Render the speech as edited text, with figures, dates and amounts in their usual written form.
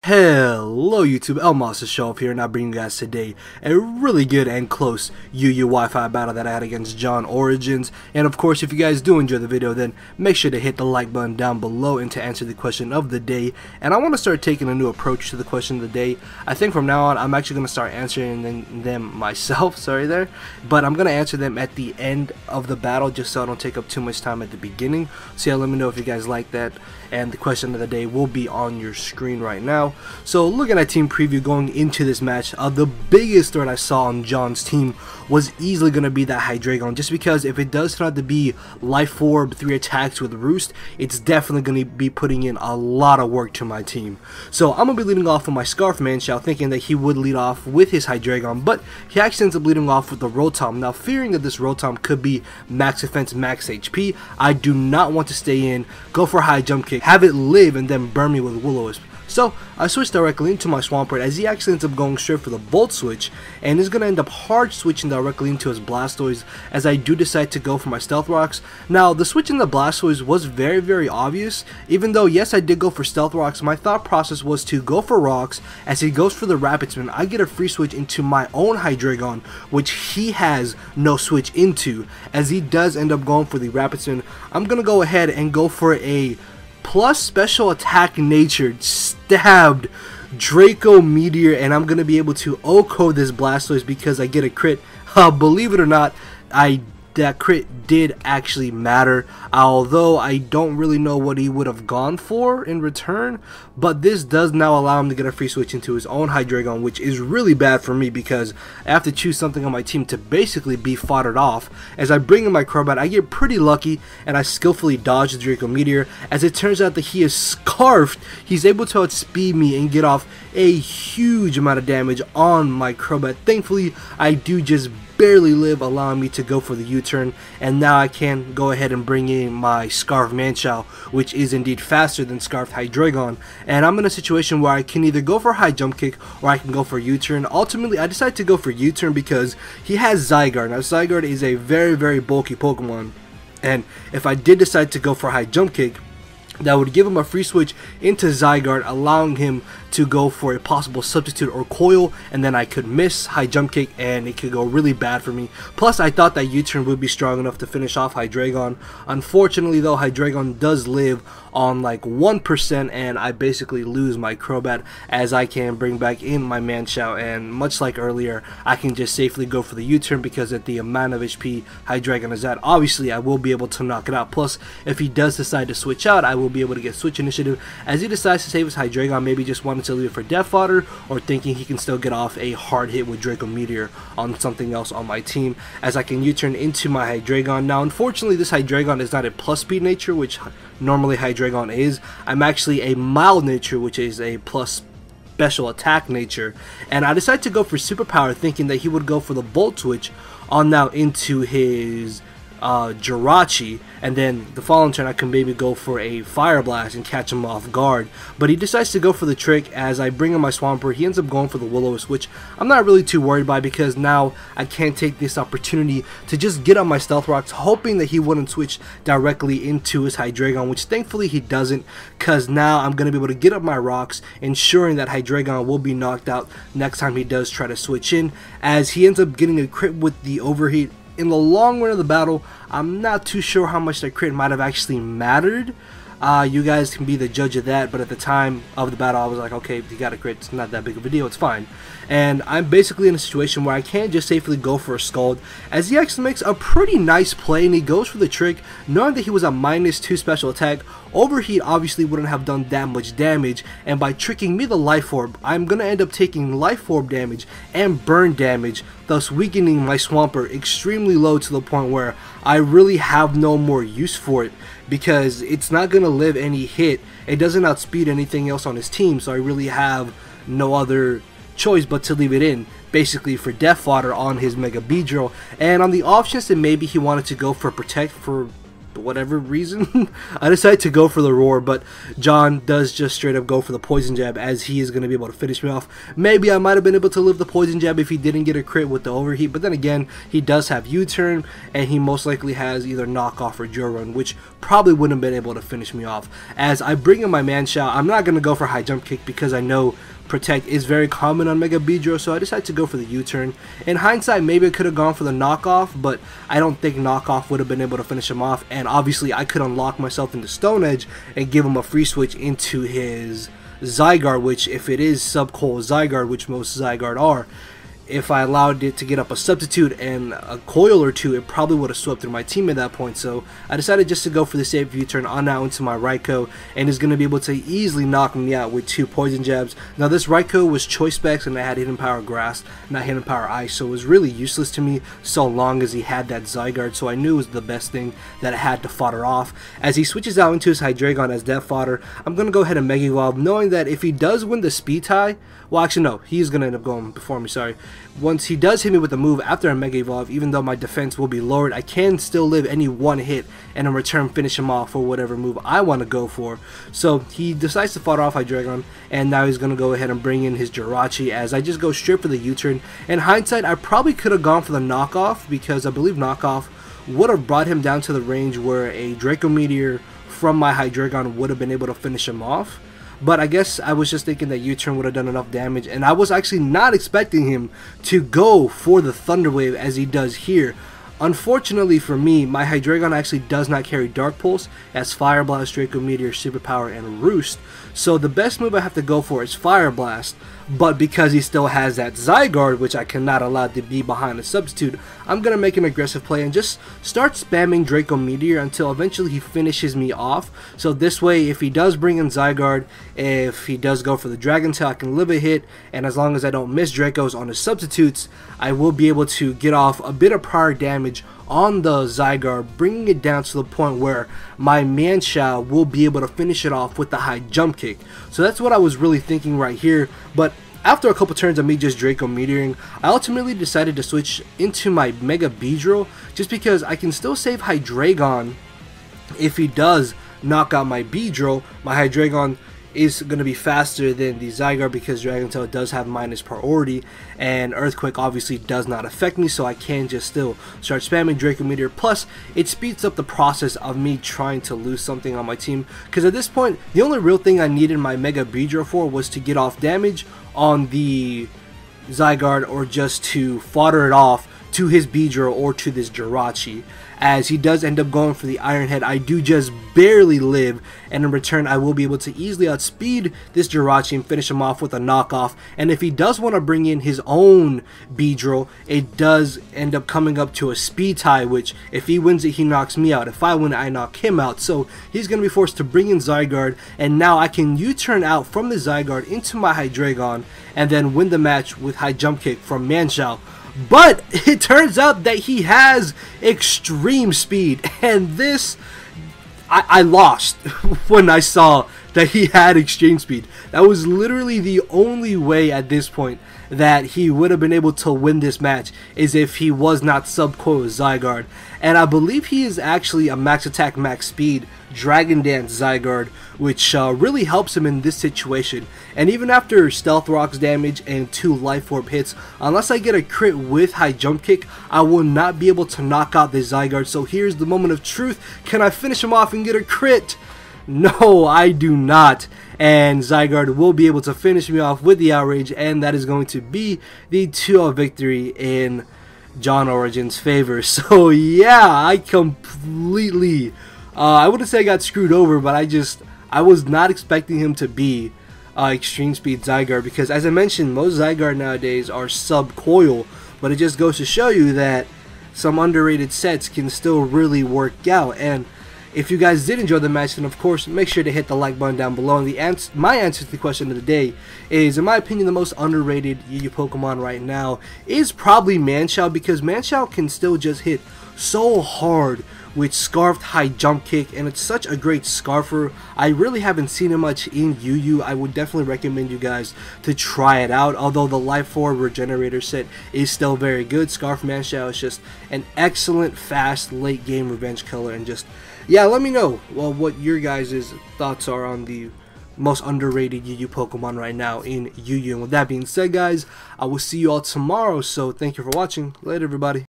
Hello YouTube, Elmas Show up here, and I bring you guys today a really good and close UU Wi-Fi battle that I had against JohnOrigins. And of course, if you guys do enjoy the video, then make sure to hit the like button down below and to answer the question of the day. And I want to start taking a new approach to the question of the day. I think from now on, I'm actually going to start answering them myself, but I'm going to answer them at the end of the battle just so I don't take up too much time at the beginning. So yeah, let me know if you guys like that. And the question of the day will be on your screen right now. So looking at team preview going into this match, the biggest threat I saw on John's team was easily going to be that Hydreigon, just because if it does turn out to be Life Orb 3 attacks with Roost, it's definitely going to be putting in a lot of work to my team. So I'm going to be leading off with my Scarf Manshou, thinking that he would lead off with his Hydreigon, but he actually ends up leading off with the Rotom. Now, fearing that this Rotom could be max defense, max HP, I do not want to stay in, go for a high jump kick, have it live, and then burn me with Will-O-Wisp. So I switched directly into my Swampert, as he actually ends up going straight for the Volt Switch, and is going to end up hard switching directly into his Blastoise, as I do decide to go for my Stealth Rocks. Now, the switch in the Blastoise was very obvious. Even though, yes, I did go for Stealth Rocks, my thought process was to go for Rocks. As he goes for the Rapid Spin, I get a free switch into my own Hydreigon, which he has no switch into. As he does end up going for the Rapid Spin, I'm going to go ahead and go for a plus special attack nature stabbed Draco Meteor, and I'm gonna be able to OHKO this Blastoise because I get a crit. Believe it or not, that crit did actually matter, although I don't really know what he would have gone for in return, but this does now allow him to get a free switch into his own Hydreigon, which is really bad for me because I have to choose something on my team to basically be foddered off. As I bring in my Crobat, I get pretty lucky and I skillfully dodge the Draco Meteor. As it turns out that he is scarfed, he's able to outspeed me and get off a huge amount of damage on my Crobat. Thankfully, I do just barely live, allowing me to go for the U-turn, and now I can go ahead and bring in my Scarf Manshou, which is indeed faster than Scarf Hydreigon, and I'm in a situation where I can either go for a high jump kick or I can go for U-turn. Ultimately, I decided to go for U-turn because he has Zygarde. Now, Zygarde is a very bulky Pokemon, and if I did decide to go for a high jump kick, that would give him a free switch into Zygarde, allowing him to go for a possible substitute or coil, and then I could miss high jump kick and it could go really bad for me. Plus, I thought that U-turn would be strong enough to finish off Hydreigon. Unfortunately though, Hydreigon does live on like 1%, and I basically lose my Crobat, as I can bring back in my Manshou, and much like earlier, I can just safely go for the U-turn because at the amount of HP Hydreigon is at, obviously I will be able to knock it out. Plus, if he does decide to switch out, I will be able to get switch initiative, as he decides to save his Hydreigon, maybe just wanted to leave it for death fodder, or thinking he can still get off a hard hit with Draco Meteor on something else on my team, as I can U-turn into my Hydreigon. Now, unfortunately, this Hydreigon is not a plus speed nature, which normally Hydreigon is. I'm actually a mild nature, which is a plus special attack nature, and I decided to go for superpower, thinking that he would go for the Volt Switch on now into his Jirachi, and then the following turn I can maybe go for a Fire Blast and catch him off guard. But he decides to go for the trick. As I bring in my Swampert, he ends up going for the Will-O-Wisp, which I'm not really too worried by because now I can take this opportunity to just get on my Stealth Rocks, hoping that he wouldn't switch directly into his Hydreigon, which thankfully he doesn't, because now I'm going to be able to get up my rocks, ensuring that Hydreigon will be knocked out next time he does try to switch in, as he ends up getting a crit with the Overheat. In the long run of the battle, I'm not too sure how much that crit might have actually mattered. You guys can be the judge of that, but at the time of the battle, I was like, okay, if you got a crit, it's not that big of a deal, it's fine. And I'm basically in a situation where I can't just safely go for a Scald, as he actually makes a pretty nice play, and he goes for the trick, knowing that he was a -2 special attack. Overheat obviously wouldn't have done that much damage, and by tricking me the Life Orb, I'm going to end up taking Life Orb damage and burn damage, thus weakening my Swampert extremely low to the point where I really have no more use for it, because it's not going to live any hit. It doesn't outspeed anything else on his team, so I really have no other choice but to leave it in, basically for death fodder on his Mega Beedrill. And on the off chance that maybe he wanted to go for Protect for whatever reason, I decided to go for the roar, but John does just straight up go for the poison jab, as he is going to be able to finish me off. Maybe I might have been able to live the poison jab if he didn't get a crit with the overheat, but then again, he does have U-turn, and he most likely has either knockoff or drill run, which probably wouldn't have been able to finish me off. As I bring in my man-shao, I'm not going to go for high jump kick because I know protect is very common on Mega Beedrill, so I decided to go for the U-turn. In hindsight, maybe I could have gone for the knockoff, but I don't think knockoff would have been able to finish him off, and obviously I could unlock myself into Stone Edge and give him a free switch into his Zygarde, which if it is Subcoil Zygarde, which most Zygarde are, if I allowed it to get up a substitute and a coil or two, it probably would have swept through my team at that point. So I decided just to go for the safe U-turn on out into my Raichu, and is going to be able to easily knock me out with 2 poison jabs. Now this Raichu was choice specs and I had hidden power grass, not hidden power ice, so it was really useless to me so long as he had that Zygarde, so I knew it was the best thing that I had to fodder off. As he switches out into his Hydreigon as death fodder, I'm going to go ahead and Mega Evolve, knowing that if he does win the speed tie, well actually no, he's going to end up going before me, sorry. Once he does hit me with a move after I Mega Evolve, even though my defense will be lowered, I can still live any one hit and in return finish him off for whatever move I want to go for. So he decides to fodder off Hydreigon, and now he's going to go ahead and bring in his Jirachi as I just go straight for the U-turn. In hindsight, I probably could have gone for the knockoff because I believe knockoff would have brought him down to the range where a Draco Meteor from my Hydreigon would have been able to finish him off. But I guess I was just thinking that U-turn would have done enough damage, and I was actually not expecting him to go for the Thunder Wave as he does here. Unfortunately for me, my Hydreigon actually does not carry Dark Pulse, as Fire Blast, Draco Meteor, Superpower, and Roost. So the best move I have to go for is Fire Blast, but because he still has that Zygarde, which I cannot allow to be behind a substitute, I'm going to make an aggressive play and just start spamming Draco Meteor until eventually he finishes me off. So this way, if he does bring in Zygarde, if he does go for the Dragon Tail, I can live a hit, and as long as I don't miss Dracos on his substitutes, I will be able to get off a bit of prior damage on the Zygarde, bringing it down to the point where my Man-Shao will be able to finish it off with the high jump kick. So that's what I was really thinking right here, but after a couple turns of me just Draco Meteoring, I ultimately decided to switch into my Mega Beedrill just because I can still save Hydreigon if he does knock out my Beedrill. My Hydreigon is going to be faster than the Zygarde because Dragon Tail does have minus priority, and Earthquake obviously does not affect me, so I can just still start spamming Draco Meteor. Plus, it speeds up the process of me trying to lose something on my team, because at this point, the only real thing I needed my Mega Beedrill for was to get off damage on the Zygarde, or just to fodder it off to his Beedrill or to this Jirachi. As he does end up going for the Iron Head, I do just barely live, and in return I will be able to easily outspeed this Jirachi and finish him off with a knockoff. And if he does want to bring in his own Beedrill, it does end up coming up to a speed tie, which if he wins it, he knocks me out. If I win it, I knock him out. So he's going to be forced to bring in Zygarde, and now I can U-turn out from the Zygarde into my Hydreigon and then win the match with high jump kick from Man-Shao. But it turns out that he has extreme speed, and this, I lost when I saw that he had extreme speed. That was literally the only way at this point that he would have been able to win this match, is if he was not Subcoil Zygarde. And I believe he is actually a max attack, max speed Dragon Dance Zygarde, which really helps him in this situation. And even after Stealth Rock's damage and 2 Life Orb hits, unless I get a crit with high jump kick, I will not be able to knock out this Zygarde. So here's the moment of truth. Can I finish him off and get a crit? No, I do not. And Zygarde will be able to finish me off with the Outrage, and that is going to be the 2-0 victory in JohnOrigins' favor. So yeah, I completely, I wouldn't say I got screwed over, but I was not expecting him to be extreme speed Zygarde, because as I mentioned, most Zygarde nowadays are Subcoil, but it just goes to show you that some underrated sets can still really work out. And if you guys did enjoy the match, then of course make sure to hit the like button down below. And my answer to the question of the day is, in my opinion, the most underrated Yu-Gi-Oh Pokemon right now is probably Man-Shao, because Man-Shao can still just hit so hard with Scarfed high jump kick, and it's such a great Scarfer. I really haven't seen it much in UU. I would definitely recommend you guys to try it out, although the Life 4 Regenerator set is still very good. Scarf Manshao is just an excellent fast late game revenge killer, and just, yeah, let me know what your guys' thoughts are on the most underrated UU Pokemon right now in UU. And with that being said, guys, I will see you all tomorrow, so thank you for watching. Later, everybody.